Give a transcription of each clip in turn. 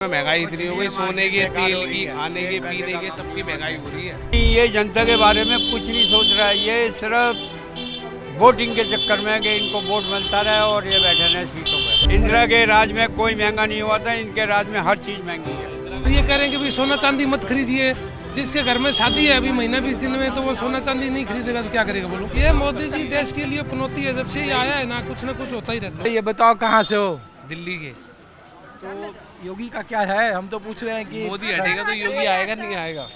महंगाई इतनी हो गई, सोने की, तेल की, खाने के, पीने के, सबकी महंगाई हो रही है। ये जनता के बारे में कुछ नहीं सोच रहा है, ये सिर्फ वोटिंग के चक्कर में कि इनको वोट मिलता रहे और ये बैठे रहे सीटों पे। इंदिरा के राज में कोई महंगा नहीं हुआ था, इनके राज में हर चीज महंगी है। ये कह रहे हैं कि भाई सोना चांदी मत खरीदिए, जिसके घर में शादी है अभी महीना 20 दिन में, तो वो सोना चांदी नहीं खरीदेगा तो क्या करेगा बोलो। ये मोदी जी देश के लिए पनौती है, जब से ये आया है ना कुछ होता ही रहता है। ये बताओ कहाँ से हो? दिल्ली के। तो योगी का क्या है? हम तो पूछ रहे हैं कि मोदी हटेगा तो योगी आएगा नहीं आएगा?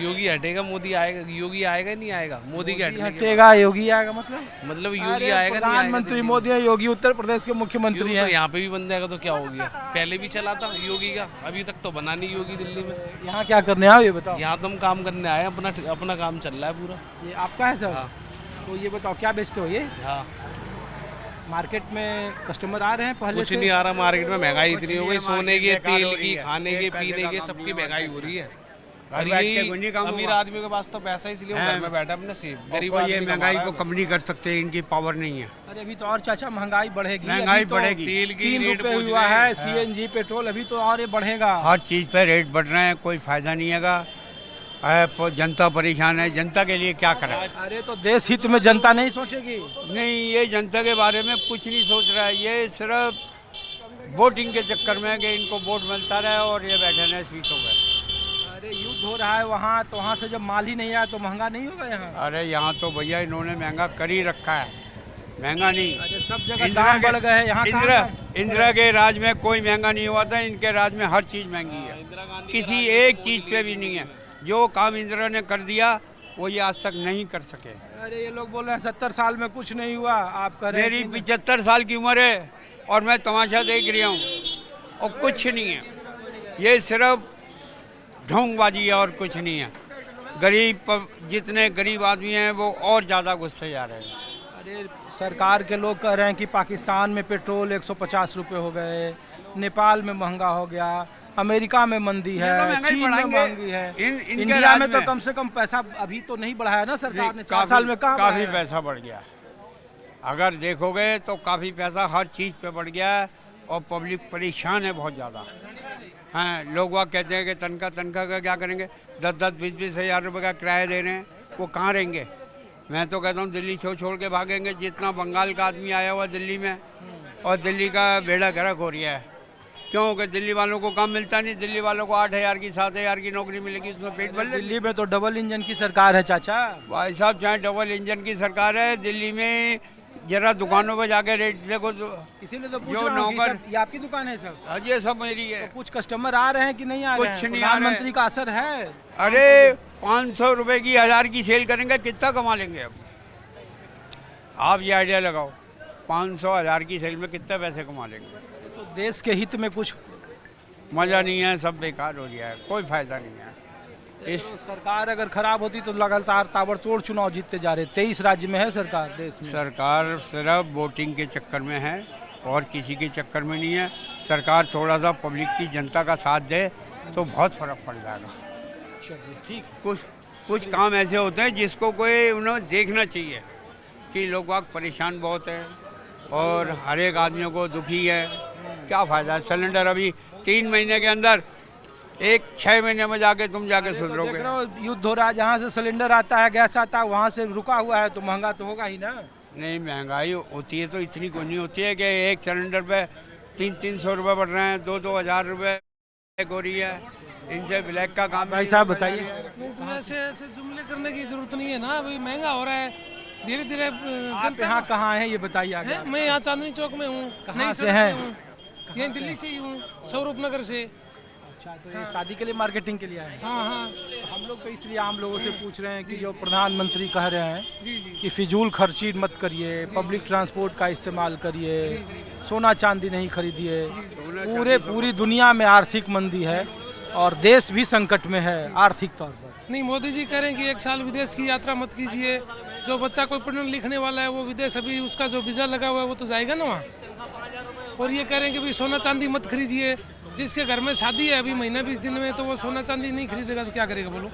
योगी हटेगा मोदी आएगा, योगी आएगा नहीं आएगा? मोदी के हटेगा योगी आएगा मतलब योगी आएगा नहीं? प्रधानमंत्री मोदी है, योगी उत्तर प्रदेश के मुख्यमंत्री हैं। तो यहाँ पे भी बन जाएगा तो क्या हो गया? पहले भी चला था योगी का, अभी तक तो बना नहीं योगी दिल्ली में। यहाँ क्या करने आए ये बताओ? यहाँ तो हम काम करने आए, अपना काम चल रहा है पूरा। ये आपका है सर? तो ये बताओ क्या बेचते हो ये? हाँ, मार्केट में कस्टमर आ रहे हैं पहले कुछ से? नहीं आ रहा मार्केट में। महंगाई इतनी हो गई, सोने के, तेल की, खाने के, पीने के, सबकी महंगाई हो रही है। और ये अमीर आदमी के पास तो पैसा, इसलिए वो घर में बैठा अपने सेब। गरीब ये महंगाई को कम नहीं कर सकते, इनकी पावर नहीं है। अरे अभी तो और चाचा महंगाई बढ़ेगी, महंगाई तो बढ़ेगी। तेल की 3 रेट रुपए हुआ है, CNG पेट्रोल, अभी तो और ये बढ़ेगा। हर चीज पे रेट बढ़ रहे हैं, कोई फायदा नहीं है। जनता परेशान है, जनता के लिए क्या करें? अरे तो देश हित में जनता नहीं सोचेगी? नहीं, ये जनता के बारे में कुछ नहीं सोच रहा है, ये सिर्फ वोटिंग के चक्कर में कि इनको वोट मिलता रहे और ये बैठे रहे सीटों पे। अरे युद्ध हो रहा है वहाँ, तो वहाँ से जब माल ही नहीं आया तो महंगा नहीं होगा यहाँ? अरे यहाँ तो भैया इन्होंने महंगा कर ही रखा है, महंगा नहीं। अरे सब जगह दाम बढ़ गए हैं, यहाँ इंदिरा के राज में कोई महंगा नहीं हुआ था, इनके राज में हर चीज महंगी है। किसी एक चीज पे भी नहीं है। जो काम इंदिरा ने कर दिया वो ये आज तक नहीं कर सके। अरे ये लोग बोल रहे हैं 70 साल में कुछ नहीं हुआ, आप कर रहे हैं। मेरी 75 साल की उम्र है और मैं तमाशा देख रहा हूँ और कुछ नहीं है। ये सिर्फ ढोंगबाजी है और कुछ नहीं है। जितने गरीब आदमी हैं वो और ज़्यादा गुस्से जा रहे हैं। अरे सरकार के लोग कह रहे हैं कि पाकिस्तान में पेट्रोल 150 रुपये हो गए, नेपाल में महंगा हो गया, अमेरिका में मंदी है, चीन में महंगी है। इंडिया में तो कम से कम पैसा अभी तो नहीं बढ़ाया ना सरकार ने, 4 साल में काफ़ी पैसा बढ़ गया। अगर देखोगे तो काफ़ी पैसा हर चीज़ पे बढ़ गया है और पब्लिक परेशान है बहुत ज़्यादा। हाँ, लोग वह कहते हैं कि तनख्वाह का क्या करेंगे? 10-10, 20-20 हज़ार रुपये का किराया दे रहे हैं, वो कहाँ रहेंगे? मैं तो कहता हूँ दिल्ली छोड़ के भागेंगे। जितना बंगाल का आदमी आया हुआ दिल्ली में, और दिल्ली का बेड़ा गर्क हो रहा है। क्यों? कि दिल्ली वालों को काम मिलता नहीं। दिल्ली वालों को 8,000 की 7,000 की नौकरी मिलेगी, उसमें पेट भर ले। दिल्ली में तो डबल इंजन की सरकार है चाचा। भाई साहब, चाहे डबल इंजन की सरकार है, दिल्ली में जरा दुकानों पे जाके रेट देखो तो इसीलिए तो पूछ जो रहा हूँ कि नौकर। ये आपकी दुकान है सर? हाँ, ये सब मेरी है। तो कुछ कस्टमर आ रहे हैं कि नहीं आ रहे हैं? कुछ नहीं आ रहे। प्रधानमंत्री का असर है? अरे 500 रुपए की 1000 की सेल करेंगे, कितना कमा लेंगे? अब आप ये आइडिया लगाओ, 500-1000 की सेल में कितने पैसे कमा लेंगे? तो देश के हित में कुछ मज़ा नहीं है, सब बेकार हो गया है, कोई फायदा नहीं है। तो सरकार अगर खराब होती तो लगातार ताबड़तोड़ चुनाव जीतते जा रहे। 23 राज्य में है सरकार देश में। सरकार सिर्फ वोटिंग के चक्कर में है और किसी के चक्कर में नहीं है। सरकार थोड़ा सा पब्लिक की, जनता का साथ दे तो बहुत फर्क पड़ जाएगा। चलिए ठीक। कुछ काम ऐसे होते हैं जिसको कोई उन्हें देखना चाहिए कि लोग वाग परेशान बहुत है और हर एक आदमियों को दुखी है। क्या फ़ायदा? सिलेंडर अभी 3 महीने के अंदर 6 महीने में जाके सुधरोगे। देख रहे हो युद्ध हो रहा है, जहाँ से सिलेंडर आता है, गैस आता है, वहाँ से रुका हुआ है, तो महंगा तो होगा ही ना। नहीं, महंगाई होती है तो इतनी कोई नहीं होती है कि एक सिलेंडर पे 300-300 रुपये बढ़ रहे हैं, 2-2 हज़ार रुपये हो रही है। इनसे ब्लैक का काम। भाई साहब बताइए। नहीं तो ऐसे जुमले करने की जरूरत नहीं है ना, अभी महंगा हो रहा है धीरे धीरे। आप यहाँ कहाँ हैं ये बताइए आगे? मैं यहाँ चांदनी चौक में हूँ। कहाँ से हैं? यही दिल्ली से ही हूँ, स्वरूप नगर से। अच्छा, तो ये शादी के लिए, मार्केटिंग के लिए आए हैं? हाँ। तो हम लोग तो इसलिए आम लोगों से पूछ रहे हैं कि जो प्रधानमंत्री कह रहे हैं जी। कि फिजूल खर्ची मत करिए, पब्लिक ट्रांसपोर्ट का इस्तेमाल करिए, सोना चांदी नहीं खरीदिए। पूरी दुनिया में आर्थिक मंदी है और देश भी संकट में है आर्थिक तौर पर। नहीं, मोदी जी कह रहे हैं कि 1 साल विदेश की यात्रा मत कीजिए। जो बच्चा कोई पढ़ने लिखने वाला है वो विदेश, अभी उसका जो वीज़ा लगा हुआ है वो तो जाएगा ना वहाँ। और ये कह रहे हैं कि भाई सोना चांदी मत खरीदिए, जिसके घर में शादी है अभी महीना 20 दिन में, तो वो सोना चांदी नहीं खरीदेगा तो क्या करेगा बोलो।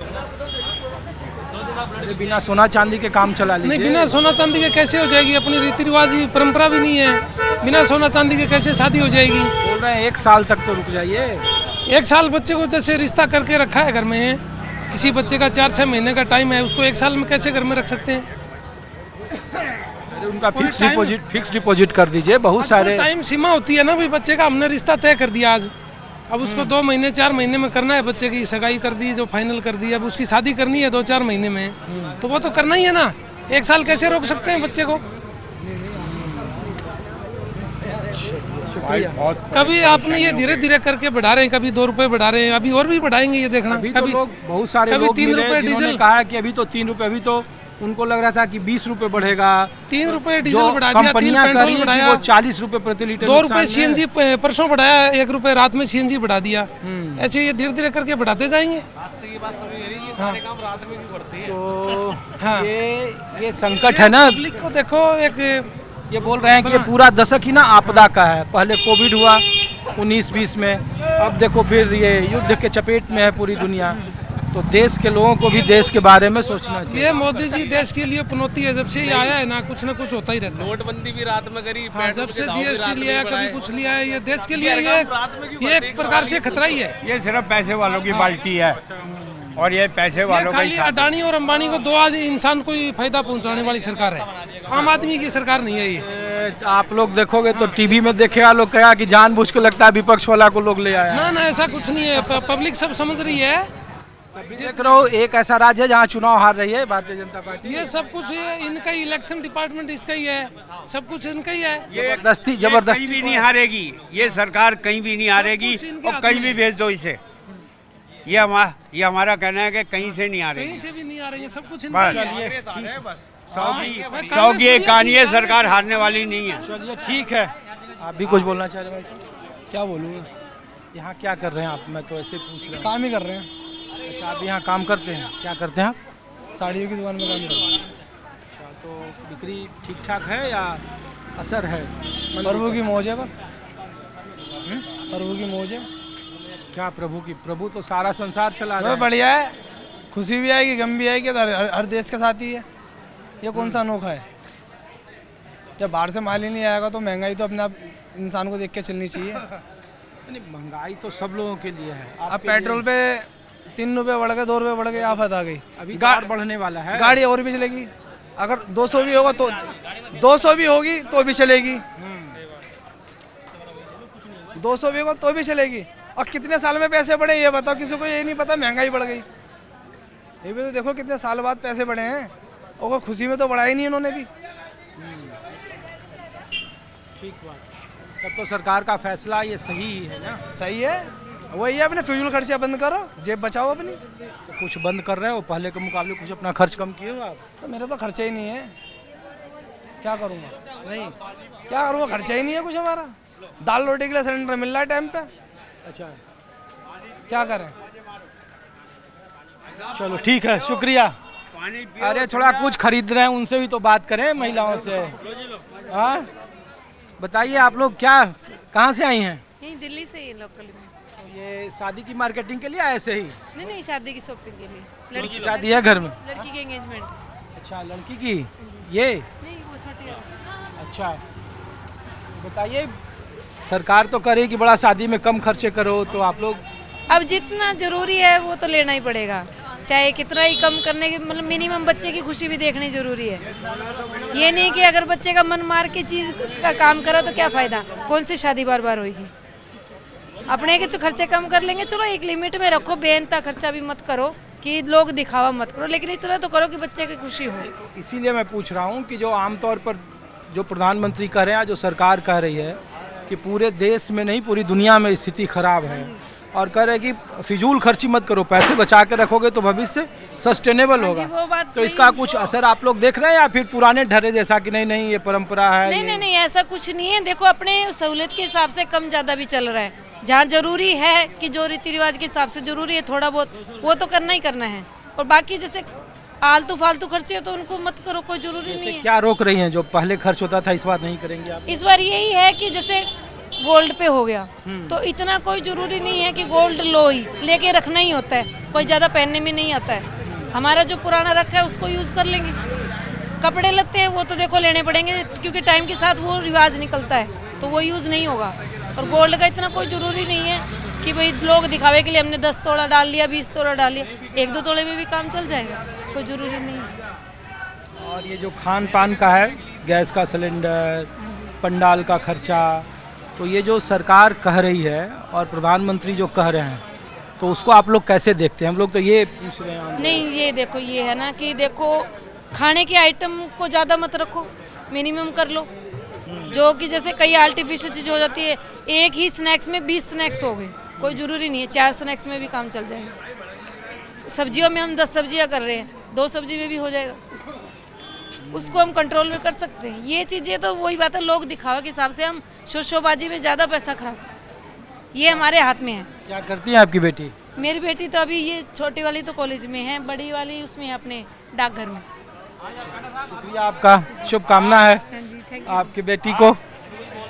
बिना सोना चांदी के काम चला लीजिए। नहीं, बिना सोना चांदी के कैसे हो जाएगी? अपनी रीति रिवाज परंपरा भी नहीं है, बिना सोना चांदी के कैसे शादी हो जाएगी? बोल रहे हैं 1 साल तक तो रुक जाइए। 1 साल बच्चे को जैसे रिश्ता करके रखा है घर में, किसी बच्चे का 4-6 महीने का टाइम है, उसको 1 साल में कैसे घर में रख सकते हैं? उनका फिक्स डिपॉजिट कर दीजिए। बहुत सारे टाइम सीमा होती है ना भाई, बच्चे का हमने रिश्ता तय कर दिया आज, अब उसको 2 महीने 4 महीने में करना है, बच्चे की सगाई कर दी जो फाइनल कर दी, अब उसकी शादी करनी है 2-4 महीने में, तो वो तो करना ही है ना। 1 साल कैसे रोक सकते हैं बच्चे को? कभी आपने ये धीरे धीरे करके बढ़ा रहे हैं, कभी 2 रुपए बढ़ा रहे हैं, अभी और भी बढ़ाएंगे ये देखना। अभी तो लोग बहुत सारे कभी लोग 3 मिले रुपए जिन्होंने डीजल कहा कि अभी तो 3 रुपए, अभी तो उनको लग रहा था कि 20 रुपए बढ़ेगा। 3 रुपए डीजल बढ़ा दिया, 3 पेट्रोल बढ़ाया, वो 40 रुपए प्रति लीटर, 2 रुपए सीएनजी परसों बढ़ाया, 1 रुपए रात में सीएनजी बढ़ा दिया। ऐसे ये धीरे धीरे करके बढ़ाते जाएंगे। तो हाँ। ये संकट है ना। पब्लिक को देखो, एक ये बोल रहे हैं कि ये पूरा दशक ही ना आपदा का है। पहले कोविड हुआ 19-20 में, अब देखो फिर ये युद्ध के चपेट में है पूरी दुनिया। तो देश के लोगों को भी देश के बारे में सोचना चाहिए। ये मोदी जी देश के लिए पनौती है, जब से ये आया है ना कुछ होता ही रहता है। नोटबंदी भी रात में करी, हाँ, जब से जीएसटी लिया है, कभी कुछ लिया है, ये देश के लिए ये एक प्रकार से खतरा ही है। ये सिर्फ पैसे वालों की बाल्टी है और ये पैसे वालों का खाली ही साथ है। अडानी और अंबानी को 2 आदमी इंसान को ही फायदा पहुंचाने वाली सरकार है, आम आदमी की सरकार नहीं है ये। आप लोग देखोगे तो टीवी में देखेगा लोग कहा कि जानबूझ के लगता है विपक्ष वाला को लोग ले आया। ना ऐसा कुछ नहीं है, पब्लिक सब समझ रही है। देख रहे हो एक ऐसा राज्य है जहाँ चुनाव हार रही है भारतीय जनता पार्टी। ये सब कुछ इनका ही, इलेक्शन डिपार्टमेंट इसका ही है, सब कुछ इनका ही है। जबरदस्ती कहीं भी नहीं हारेगी ये सरकार, कहीं भी नहीं हारेगी और कहीं भी भेज दो इसे। ये हमारा कहना है कि कहीं से नहीं आ रही, कहीं से भी नहीं आ रही है, सब कुछ बस 100 की एक कहानी है, सरकार हारने वाली नहीं है। चलिए ठीक है, आप भी कुछ बोलना चाह रहे हैं? क्या बोलूँगा, यहाँ क्या कर रहे हैं आप? मैं तो ऐसे पूछ रहा हूँ। काम ही कर रहे हैं। अच्छा, आप यहाँ काम करते हैं? क्या करते हैं आप? साड़ियों की दुकान में काम कर रहे हैं। अच्छा, तो बिक्री ठीक ठाक है या असर है? प्रभु की मौज है बस, प्रभु की मौज है। क्या प्रभु की? प्रभु तो सारा संसार चला रहा वो है। बढ़िया है, खुशी भी आएगी गम भी आएगी, तो हर देश के साथ ही है। ये कौन सा अनोखा है? जब बाहर से माल ही नहीं आएगा तो महंगाई तो अपने आप इंसान को देख के चलनी चाहिए। नहीं, महंगाई तो सब लोगों के लिए है। अब पेट्रोल पे 3 रुपये बढ़ गए, 2 रुपये बढ़ गए, आफत आ गई। अभी गाड़ बढ़ने वाला है। गाड़ी और भी चलेगी, अगर 200 भी होगा तो 200 भी होगी तो भी चलेगी, 200 भी होगा तो भी चलेगी। और कितने साल में पैसे बढ़े ये बताओ, किसी को ये नहीं पता। महंगाई बढ़ गई, ये भी तो देखो कितने साल बाद पैसे बढ़े हैं, और खुशी में तो बढ़ा ही नहीं उन्होंने भी। ठीक बात, तब तो सरकार का फैसला ये सही ही है ना? सही है, वही है, अपने फिजूल खर्चे बंद करो, जेब बचाओ अपनी। तो कुछ बंद कर रहे हो, पहले के मुकाबले कुछ अपना खर्च कम किए हो आप? तो मेरा तो खर्चा ही नहीं है, क्या करूँगा? नहीं, क्या करूँगा, खर्चा ही नहीं है कुछ हमारा। दाल रोटी के लिए सिलेंडर मिल रहा है टाइम पे, अच्छा क्या करें? चलो ठीक है, शुक्रिया। अरे थोड़ा कुछ खरीद रहे हैं, उनसे भी तो बात करें, महिलाओं से। हाँ बताइए, आप लोग क्या कहाँ से आई हैं? यहीं दिल्ली से ही लोकल में। तो ये शादी की मार्केटिंग के लिए ऐसे ही? नहीं, शादी की शॉपिंग के लिए। लड़की की शादी है घर में? लड़की की एंगेजमेंट। अच्छा, लड़की की ये? नहीं, वो छोटी है। अच्छा, बताइए, सरकार तो करे कि बड़ा शादी में कम खर्चे करो, तो आप लोग? अब जितना जरूरी है वो तो लेना ही पड़ेगा, चाहे कितना ही कम करने के, मतलब मिनिमम बच्चे की खुशी भी देखनी जरूरी है। ये नहीं कि अगर बच्चे का मन मार के चीज का काम करो तो क्या फायदा, कौन सी शादी बार बार होगी। अपने के तो खर्चे कम कर लेंगे, चलो एक लिमिट में रखो, बेनता खर्चा भी मत करो कि लोग दिखावा मत करो, लेकिन इतना तो करो कि बच्चे की खुशी हो। इसीलिए मैं पूछ रहा हूँ कि जो आमतौर पर जो प्रधानमंत्री कह रहे हैं, जो सरकार कह रही है कि पूरे देश में नहीं पूरी दुनिया में स्थिति खराब है, और कह रहे कि फिजूल खर्ची मत करो, पैसे बचा के रखोगे तो भविष्य सस्टेनेबल होगा। वो बात तो इसका कुछ असर आप लोग देख रहे हैं या फिर पुराने ढरे जैसा कि नहीं ये परंपरा है? नहीं, ऐसा कुछ नहीं है। देखो, अपने सहूलियत के हिसाब से कम ज़्यादा भी चल रहा है। जहाँ जरूरी है कि जो रीति रिवाज के हिसाब से जरूरी है थोड़ा बहुत, वो तो करना ही करना है। और बाकी जैसे आलतू फालतू खर्चे हो तो उनको मत करो, कोई जरूरी नहीं है। क्या रोक रही हैं? जो पहले खर्च होता था इस बार नहीं करेंगे आप? इस बार यही है कि जैसे गोल्ड पे हो गया तो इतना कोई जरूरी नहीं है कि गोल्ड लो ही लेके रखना ही होता है, कोई ज़्यादा पहनने में नहीं आता है। हमारा जो पुराना रखा है उसको यूज़ कर लेंगे। कपड़े लगते हैं वो तो देखो लेने पड़ेंगे, क्योंकि टाइम के साथ वो रिवाज निकलता है तो वो यूज़ नहीं होगा। और गोल्ड का इतना कोई ज़रूरी नहीं है, कि भाई लोग दिखावे के लिए हमने 10 तोड़ा डाल लिया, 20 तोड़ा डाल लिया, 1-2 तोड़े में भी काम चल जाएगा, कोई ज़रूरी नहीं है। और ये जो खान पान का है, गैस का सिलेंडर, पंडाल का खर्चा, तो ये जो सरकार कह रही है और प्रधानमंत्री जो कह रहे हैं, तो उसको आप लोग कैसे देखते हैं? हम लोग तो ये पूछ रहे हैं। नहीं, ये देखो, ये है ना कि देखो, खाने के आइटम को ज़्यादा मत रखो, मिनिमम कर लो। जो कि जैसे कई आर्टिफिशियल चीज़ हो जाती है, एक ही स्नैक्स में 20 स्नैक्स हो गए, कोई ज़रूरी नहीं है 4 स्नैक्स में भी काम चल जाएगा। सब्जियों में हम 10 सब्जियां कर रहे हैं, 2 सब्जी में भी हो जाएगा, उसको हम कंट्रोल में कर सकते हैं। ये चीज़ें तो वही बात है, लोग दिखावा के हिसाब से हम शोशोबाजी में ज़्यादा पैसा खराब करते हैं, ये हमारे हाथ में है। क्या करती है आपकी बेटी? मेरी बेटी तो अभी ये छोटी वाली तो कॉलेज में है, बड़ी वाली उसमें है अपने डाकघर में। शुक्रिया आपका, शुभकामना है हाँ जी, थैंक यू। आपकी बेटी को।